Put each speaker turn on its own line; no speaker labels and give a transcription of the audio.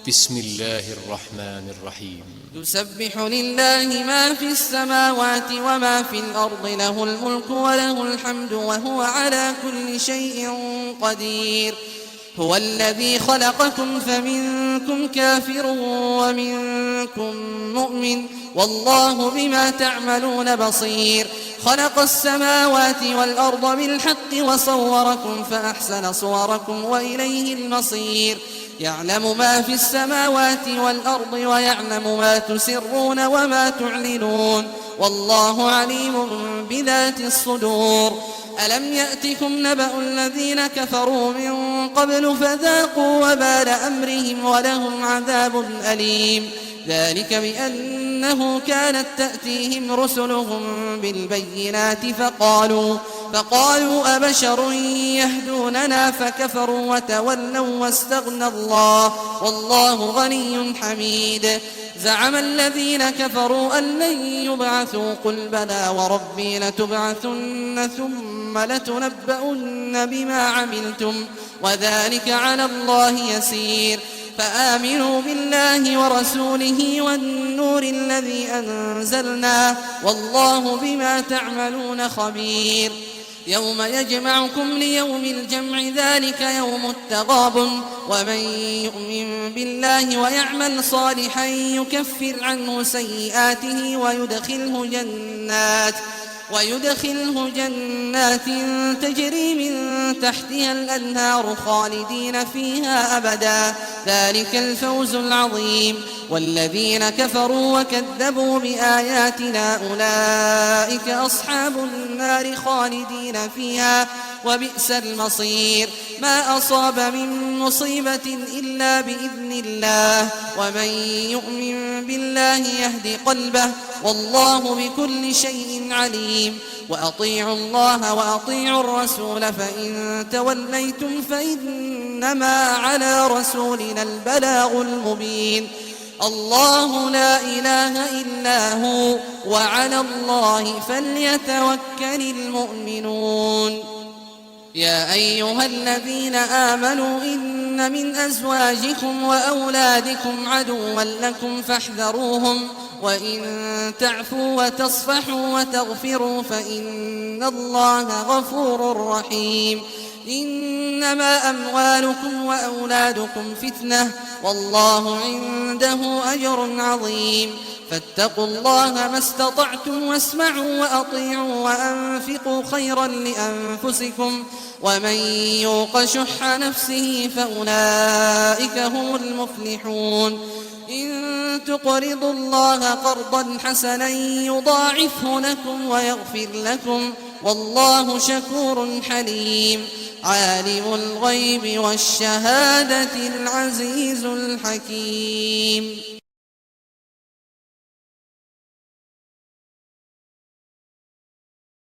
بسم الله الرحمن الرحيم.
يسبح لله ما في السماوات وما في الأرض، له الملك وله الحمد وهو على كل شيء قدير. هو الذي خلقكم فمنكم كافر ومنكم مؤمن، والله بما تعملون بصير. خلق السماوات والأرض بالحق وصوركم فأحسن صوركم وإليه المصير. يعلم ما في السماوات والأرض ويعلم ما تسرون وما تعلنون، والله عليم بذات الصدور. ألم يأتكم نبأ الذين كفروا من قبل فذاقوا وبال أمرهم ولهم عذاب أليم. ذلك بأنه كانت تأتيهم رسلهم بالبينات فقالوا أبشر يهدوننا فكفروا وتولوا واستغنى الله والله غني حميد. زعم الذين كفروا أن لن يبعثوا، قل بلى وربي لتبعثن ثم لتنبؤن بما عملتم وذلك على الله يسير. فآمنوا بالله ورسوله والنور الذي أنزلنا، والله بما تعملون خبير. يوم يجمعكم ليوم الجمع، ذلك يوم التغابن. ومن يؤمن بالله ويعمل صالحا يكفر عنه سيئاته ويدخله جنات تجري من تحتها الأنهار خالدين فيها أبدا، ذلك الفوز العظيم. والذين كفروا وكذبوا بآياتنا أولئك أصحاب النار خالدين فيها وبئس المصير. ما أصاب من مصيبة إلا بإذن الله، ومن يؤمن بالله يهد قلبه، والله بكل شيء عليم. وأطيعوا الله وأطيعوا الرسول، فإن توليتم فإنما على رسولنا البلاغ المبين. الله لا إله إلا هو، وعلى الله فليتوكل المؤمنون. يا أيها الذين آمنوا إن من أزواجكم وأولادكم عدوا لكم فاحذروهم، وإن تعفوا وتصفحوا وتغفروا فإن الله غفور رحيم. إنما أموالكم وأولادكم فتنة، والله عنده أجر عظيم. فاتقوا الله ما استطعتم واسمعوا وأطيعوا وأنفقوا خيرا لأنفسكم، ومن يوق شح نفسه فأولئك هم المفلحون. إن تقرضوا الله قرضا حسنا يضاعفه لكم ويغفر لكم، والله شكور حليم. عالم الغيب والشهادة العزيز الحكيم.